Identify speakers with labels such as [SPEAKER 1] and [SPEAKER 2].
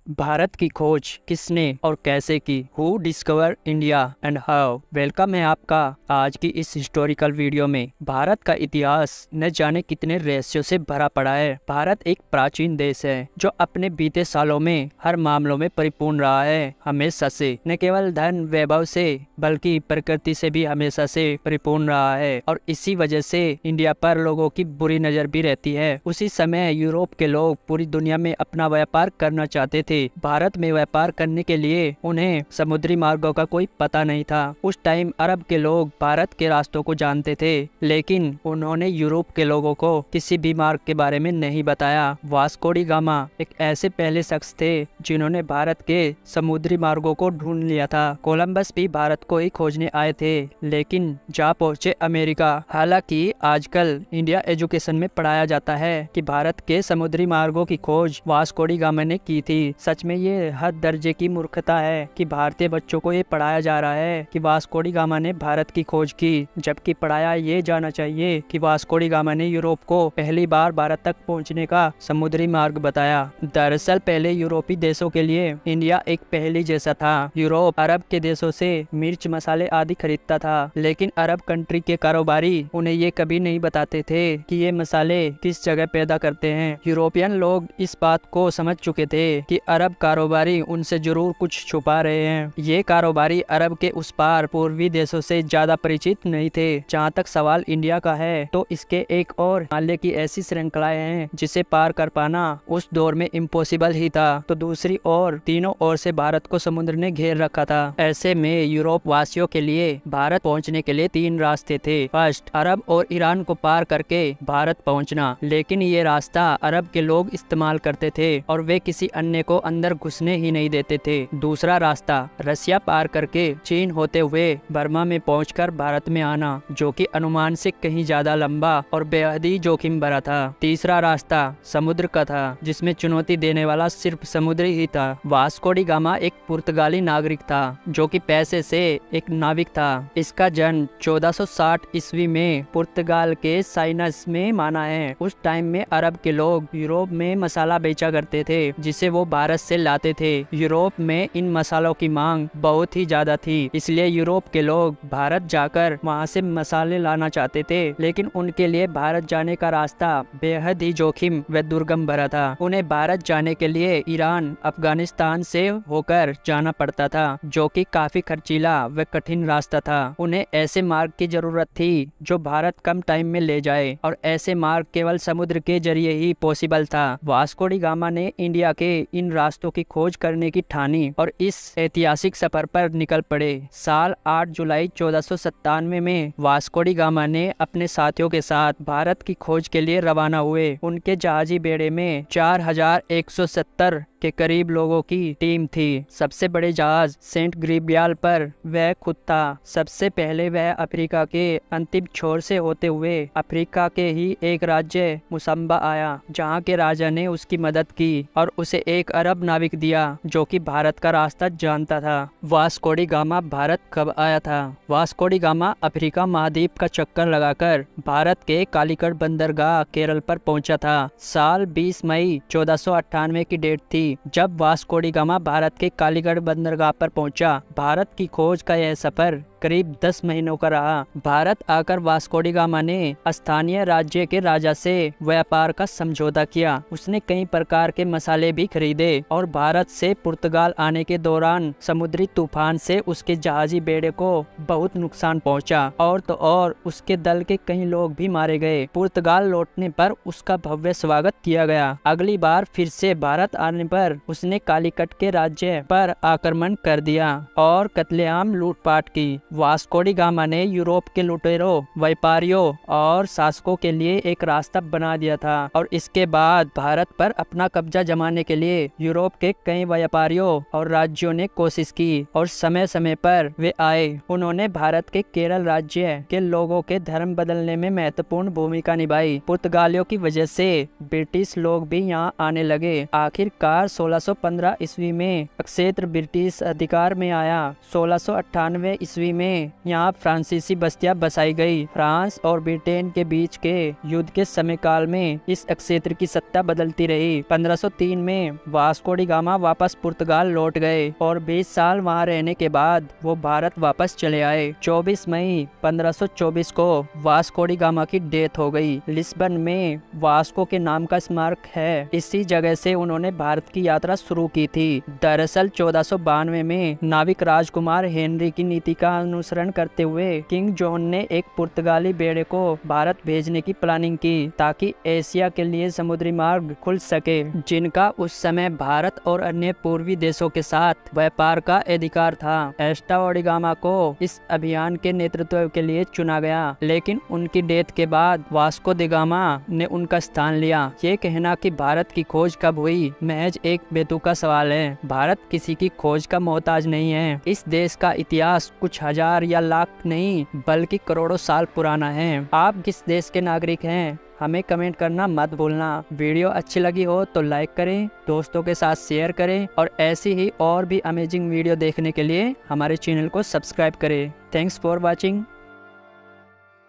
[SPEAKER 1] भारत की खोज किसने और कैसे की? Who discover India and how? Welcome है आपका आज की इस हिस्टोरिकल वीडियो में। भारत का इतिहास न जाने कितने रहस्यों से भरा पड़ा है। भारत एक प्राचीन देश है जो अपने बीते सालों में हर मामलों में परिपूर्ण रहा है, हमेशा से। न केवल धन वैभव से बल्कि प्रकृति से भी हमेशा से परिपूर्ण रहा है और इसी वजह से इंडिया पर लोगों की बुरी नजर भी रहती है। उसी समय यूरोप के लोग पूरी दुनिया में अपना व्यापार करना चाहते थे। भारत में व्यापार करने के लिए उन्हें समुद्री मार्गों का कोई पता नहीं था। उस टाइम अरब के लोग भारत के रास्तों को जानते थे, लेकिन उन्होंने यूरोप के लोगों को किसी भी मार्ग के बारे में नहीं बताया। वास्को डी गामा एक ऐसे पहले शख्स थे जिन्होंने भारत के समुद्री मार्गों को ढूंढ लिया था। कोलंबस भी भारत को ही खोजने आए थे, लेकिन जा पहुंचे अमेरिका। हालांकि आजकल इंडिया एजुकेशन में पढ़ाया जाता है कि भारत के समुद्री मार्गों की खोज वास्को डी गामा ने की थी। सच में ये हद दर्जे की मूर्खता है कि भारतीय बच्चों को ये पढ़ाया जा रहा है कि वास्को डी गामा ने भारत की खोज की, जबकि पढ़ाया ये जाना चाहिए कि वास्को डी गामा ने यूरोप को पहली बार भारत तक पहुंचने का समुद्री मार्ग बताया। दरअसल पहले यूरोपीय देशों के लिए इंडिया एक पहेली जैसा था। यूरोप अरब के देशों से मिर्च मसाले आदि खरीदता था, लेकिन अरब कंट्री के कारोबारी उन्हें ये कभी नहीं बताते थे कि ये मसाले किस जगह पैदा करते हैं। यूरोपियन लोग इस बात को समझ चुके थे कि अरब कारोबारी उनसे जरूर कुछ छुपा रहे हैं। ये कारोबारी अरब के उस पार पूर्वी देशों से ज्यादा परिचित नहीं थे। जहाँ तक सवाल इंडिया का है तो इसके एक और हिमालय की ऐसी श्रृंखलाएं हैं जिसे पार कर पाना उस दौर में इम्पॉसिबल ही था, तो दूसरी ओर तीनों ओर से भारत को समुद्र ने घेर रखा था। ऐसे में यूरोप वासियों के लिए भारत पहुँचने के लिए तीन रास्ते थे। फर्स्ट, अरब और ईरान को पार करके भारत पहुँचना, लेकिन ये रास्ता अरब के लोग इस्तेमाल करते थे और वे किसी अन्य को अंदर घुसने ही नहीं देते थे। दूसरा रास्ता, रसिया पार करके चीन होते हुए बर्मा में पहुंचकर भारत में आना, जो कि अनुमान से कहीं ज्यादा लंबा और बेहद ही जोखिम भरा था। तीसरा रास्ता समुद्र का था, जिसमें चुनौती देने वाला सिर्फ समुद्र ही था। वास्को डी गामा एक पुर्तगाली नागरिक था जो कि पैसे से एक नाविक था। इसका जन्म 1460 ईस्वी में पुर्तगाल के साइनस में माना है। उस टाइम में अरब के लोग यूरोप में मसाला बेचा करते थे जिसे वो भारत से लाते थे। यूरोप में इन मसालों की मांग बहुत ही ज्यादा थी, इसलिए यूरोप के लोग भारत जाकर वहां से मसाले लाना चाहते थे, लेकिन उनके लिए भारत जाने का रास्ता बेहद ही जोखिम व दुर्गम भरा था। उन्हें भारत जाने के लिए ईरान, अफगानिस्तान से होकर जाना पड़ता था, जो कि काफी खर्चीला व कठिन रास्ता था। उन्हें ऐसे मार्ग की जरूरत थी जो भारत कम टाइम में ले जाए, और ऐसे मार्ग केवल समुद्र के जरिए ही पॉसिबल था। वास्को डी गामा ने इंडिया के इन रास्तों की खोज करने की ठानी और इस ऐतिहासिक सफर पर निकल पड़े। साल 8 जुलाई 1497 में वास्को डी गामा ने अपने साथियों के साथ भारत की खोज के लिए रवाना हुए। उनके जहाजी बेड़े में 4170 के करीब लोगों की टीम थी। सबसे बड़े जहाज सेंट ग्रीबियाल पर वह खुद था। सबसे पहले वह अफ्रीका के अंतिम छोर से होते हुए अफ्रीका के ही एक राज्य मुसम्बा आया, जहाँ के राजा ने उसकी मदद की और उसे एक अरब नाविक दिया जो कि भारत का रास्ता जानता था। वास्को डी गामा भारत कब आया था? वास्को डी गामा अफ्रीका महाद्वीप का चक्कर लगाकर भारत के कालीकट बंदरगाह केरल पर पहुंचा था। साल 20 मई 1498 की डेट थी जब वास्को डी गामा भारत के कालीगढ़ बंदरगाह पर पहुंचा। भारत की खोज का यह सफर करीब 10 महीनों का रहा। भारत आकर वास्को डी गामा ने स्थानीय राज्य के राजा से व्यापार का समझौता किया। उसने कई प्रकार के मसाले भी खरीदे और भारत से पुर्तगाल आने के दौरान समुद्री तूफान से उसके जहाजी बेड़े को बहुत नुकसान पहुंचा, और तो और उसके दल के कई लोग भी मारे गए। पुर्तगाल लौटने पर उसका भव्य स्वागत किया गया। अगली बार फिर से भारत आने पर उसने कालीकट के राज्य पर आक्रमण कर दिया और कत्लेआम लूटपाट की। वास्को डी गामा ने यूरोप के लुटेरों, व्यापारियों और शासकों के लिए एक रास्ता बना दिया था, और इसके बाद भारत पर अपना कब्जा जमाने के लिए यूरोप के कई व्यापारियों और राज्यों ने कोशिश की और समय समय पर वे आए। उन्होंने भारत के केरल राज्य के लोगों के धर्म बदलने में महत्वपूर्ण भूमिका निभाई। पुर्तगालियों की वजह से ब्रिटिश लोग भी यहाँ आने लगे। आखिरकार 1615 ईस्वी में क्षेत्र ब्रिटिश अधिकार में आया। 1698 ईस्वी में यहाँ फ्रांसीसी बस्तियां बसाई गई। फ्रांस और ब्रिटेन के बीच के युद्ध के समय काल में इस क्षेत्र की सत्ता बदलती रही। 1503 में वास्को डी गामा वापस पुर्तगाल लौट गए और 20 साल वहाँ रहने के बाद वो भारत वापस चले आए। 24 मई 1524 को वास्को डी गामा की डेथ हो गई। लिस्बन में वास्को के नाम का स्मारक है। इसी जगह से उन्होंने भारत की यात्रा शुरू की थी। दरअसल 1492 में नाविक राजकुमार हेनरी की नीति का अनुसरण करते हुए किंग जॉन ने एक पुर्तगाली बेड़े को भारत भेजने की प्लानिंग की ताकि एशिया के लिए समुद्री मार्ग खुल सके, जिनका उस समय भारत और अन्य पूर्वी देशों के साथ व्यापार का अधिकार था। एस्टा और डी गामा को इस अभियान के नेतृत्व के लिए चुना गया, लेकिन उनकी डेथ के बाद वास्को डी गामा ने उनका स्थान लिया। ये कहना कि भारत की खोज कब हुई महज एक बेतुका सवाल है। भारत किसी की खोज का मोहताज नहीं है। इस देश का इतिहास कुछ हजार या लाख नहीं बल्कि करोड़ों साल पुराना है। आप किस देश के नागरिक हैं हमें कमेंट करना मत भूलना। वीडियो अच्छी लगी हो तो लाइक करें, दोस्तों के साथ शेयर करें और ऐसी ही और भी अमेजिंग वीडियो देखने के लिए हमारे चैनल को सब्सक्राइब करें। Thanks for watching.